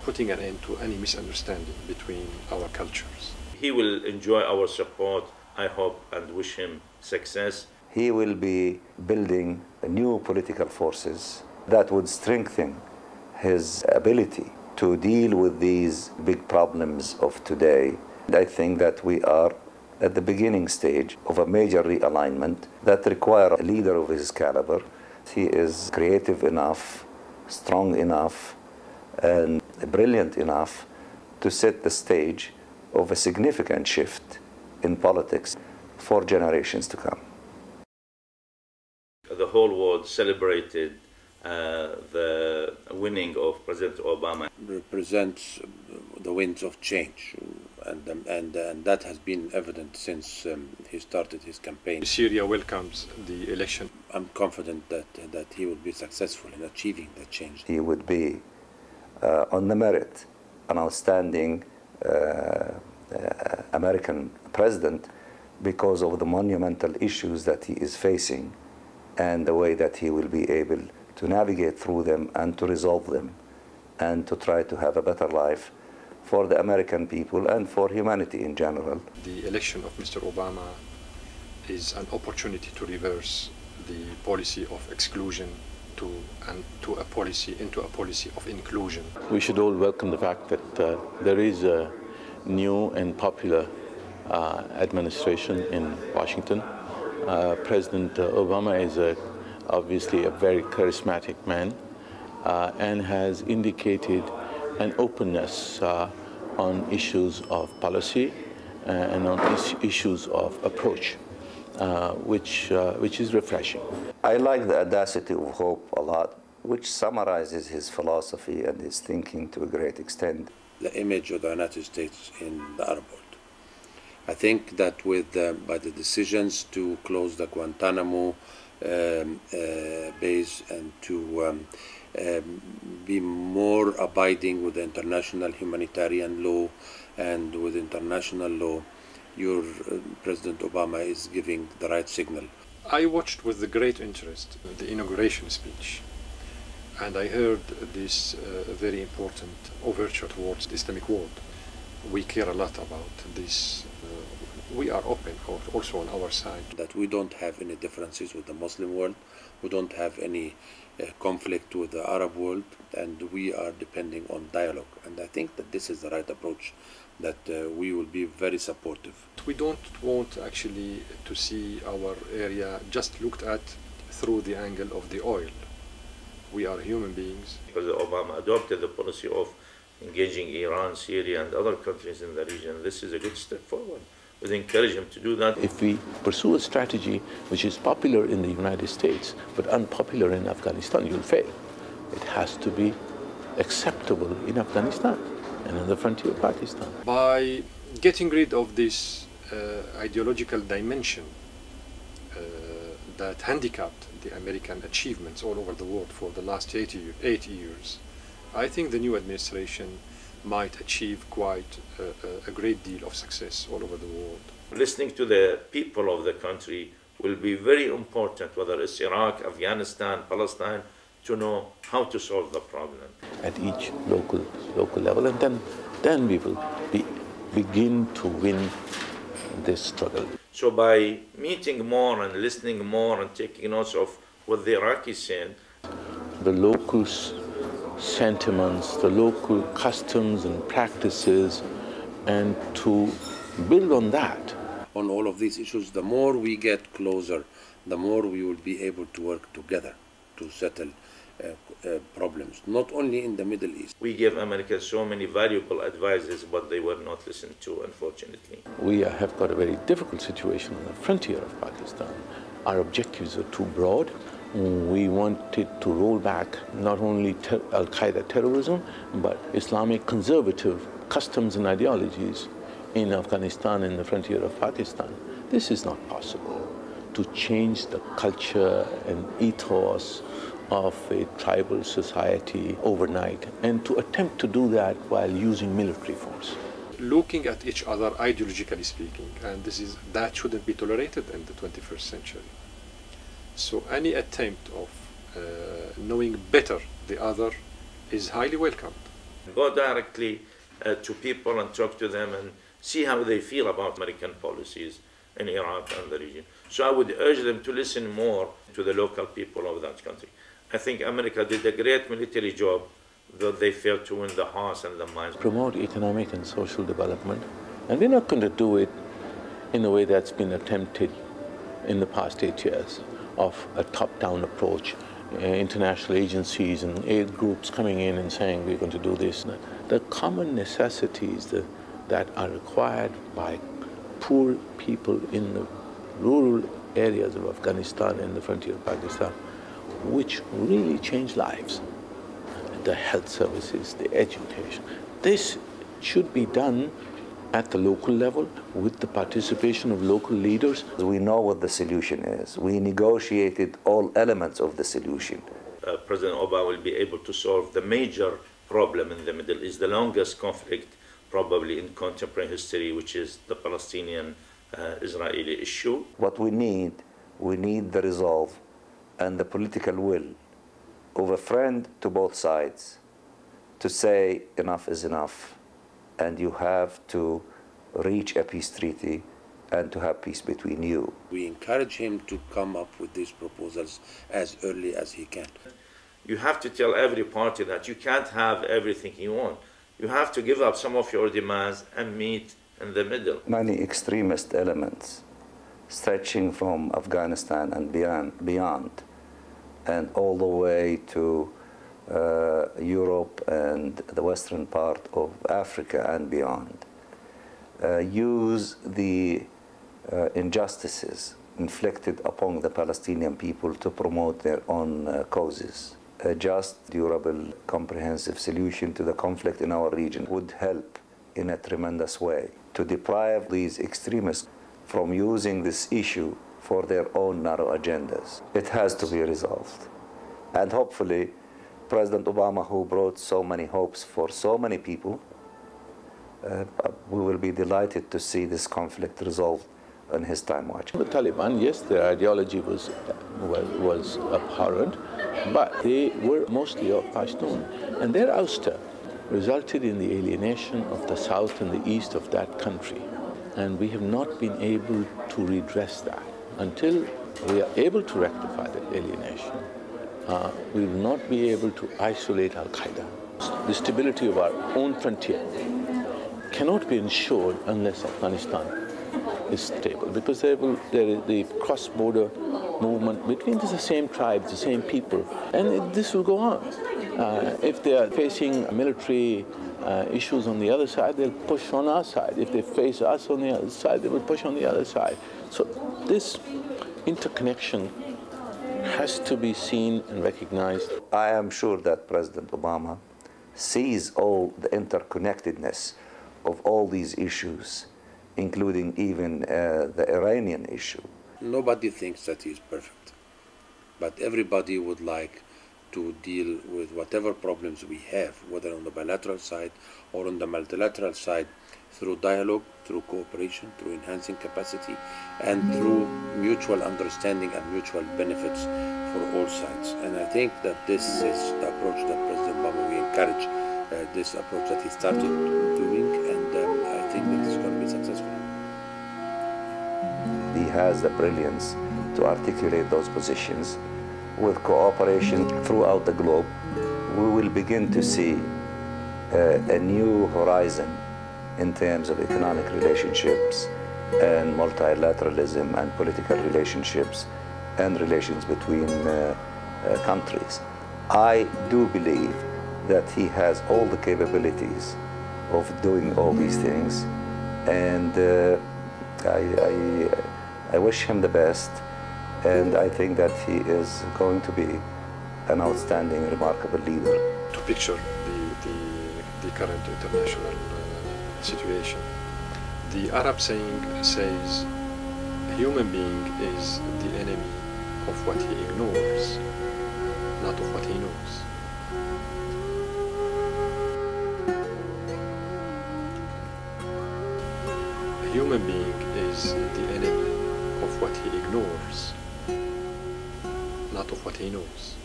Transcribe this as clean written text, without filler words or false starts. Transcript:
putting an end to any misunderstanding between our cultures. He will enjoy our support, I hope, and wish him success. He will be building new political forces that would strengthen his ability to deal with these big problems of today. I think that we are at the beginning stage of a major realignment that requires a leader of his caliber. He is creative enough, strong enough, and brilliant enough to set the stage of a significant shift in politics for generations to come. The whole world celebrated the winning of President Obama. Represents the winds of change, and that has been evident since he started his campaign. Syria welcomes the election. I'm confident that he will be successful in achieving that change. He would be, on the merit, an outstanding American president because of the monumental issues that he is facing and the way that he will be able to navigate through them and to resolve them and to try to have a better life for the American people and for humanity in general. The election of Mr. Obama is an opportunity to reverse the policy of exclusion into a policy of inclusion. We should all welcome the fact that there is a new and popular administration in Washington. President Obama is obviously a very charismatic man and has indicated an openness on issues of policy and on issues of approach, which is refreshing. I like the audacity of hope a lot, which summarizes his philosophy and his thinking to a great extent. The image of the United States in the Arab world. I think that by the decisions to close the Guantanamo base and to be more abiding with the international humanitarian law and with international law, your President Obama is giving the right signal. I watched with great interest the inauguration speech, and I heard this very important overture towards the Islamic world. We care a lot about this. We are open also on our side. That we don't have any differences with the Muslim world, we don't have any conflict with the Arab world, and we are depending on dialogue. And I think that this is the right approach, that we will be very supportive. We don't want actually to see our area just looked at through the angle of the oil. We are human beings. Because Obama adopted the policy of engaging Iran, Syria, and other countries in the region, this is a good step forward. We encourage him to do that. If we pursue a strategy which is popular in the United States but unpopular in Afghanistan, you'll fail. It has to be acceptable in Afghanistan and on the frontier of Pakistan. By getting rid of this ideological dimension that handicapped the American achievements all over the world for the last 8 years, I think the new administration might achieve quite a great deal of success all over the world. Listening to the people of the country will be very important, whether it's Iraq, Afghanistan, Palestine, to know how to solve the problem. At each local level, and then we will begin to win this struggle. So by meeting more and listening more and taking notes of what the Iraqis said, the local sentiments, the local customs and practices, and to build on that. On all of these issues, the more we get closer, the more we will be able to work together to settle problems, not only in the Middle East. We gave America so many valuable advices, but they were not listened to, unfortunately. We have got a very difficult situation on the frontier of Pakistan. Our objectives are too broad. We wanted to roll back not only Al-Qaeda terrorism, but Islamic conservative customs and ideologies in Afghanistan and the frontier of Pakistan. This is not possible. To change the culture and ethos of a tribal society overnight, and to attempt to do that while using military force. Looking at each other ideologically speaking, and that shouldn't be tolerated in the 21st century. So any attempt of knowing better the other is highly welcomed. Go directly to people and talk to them and see how they feel about American policies in Iraq and the region. So I would urge them to listen more to the local people of that country. I think America did a great military job, though they failed to win the hearts and the minds. Promote economic and social development. And we're not going to do it in a way that's been attempted in the past 8 years of a top-down approach, international agencies and aid groups coming in and saying we're going to do this. The common necessities that are required by poor people in the rural areas of Afghanistan and the frontier of Pakistan, which really change lives. The health services, the education. This should be done at the local level with the participation of local leaders. We know what the solution is. We negotiated all elements of the solution. President Obama will be able to solve the major problem in the Middle East, the longest conflict probably in contemporary history, which is the Palestinian-Israeli issue. What we need the resolve and the political will of a friend to both sides to say enough is enough, and you have to reach a peace treaty and to have peace between you. We encourage him to come up with these proposals as early as he can. You have to tell every party that you can't have everything you want. You have to give up some of your demands and meet in the middle. Many extremist elements stretching from Afghanistan and beyond and all the way to Europe and the western part of Africa and beyond, use the injustices inflicted upon the Palestinian people to promote their own causes. A just, durable, comprehensive solution to the conflict in our region would help in a tremendous way to deprive these extremists from using this issue for their own narrow agendas. It has to be resolved. And hopefully, President Obama, who brought so many hopes for so many people, we will be delighted to see this conflict resolved in his time watching. The Taliban, yes, their ideology was abhorrent, but they were mostly of Pashtun. And their ouster resulted in the alienation of the south and the east of that country. And we have not been able to redress that. Until we are able to rectify that alienation, we will not be able to isolate Al-Qaeda. The stability of our own frontier cannot be ensured unless Afghanistan is stable, because there is the cross-border movement between the same tribes, the same people, and this will go on. If they are facing military issues on the other side, they'll push on our side. If they face us on the other side, they will push on the other side. So this interconnection has to be seen and recognized. I am sure that President Obama sees all the interconnectedness of all these issues, including even the Iranian issue. Nobody thinks that he's perfect, but everybody would like to deal with whatever problems we have, whether on the bilateral side or on the multilateral side, through dialogue, through cooperation, through enhancing capacity, and through mutual understanding and mutual benefits for all sides. And I think that this is the approach that President Obama, we encourage this approach that he started doing, and I think that it's going to be successful. He has the brilliance to articulate those positions. With cooperation throughout the globe, we will begin to see a new horizon in terms of economic relationships and multilateralism and political relationships and relations between countries. I do believe that he has all the capabilities of doing all these things, and I wish him the best. And I think that he is going to be an outstanding, remarkable leader. To picture the current international situation, the Arab saying says, a human being is the enemy of what he ignores, not of what he knows. A human being is the enemy of what he ignores, not of what he knows.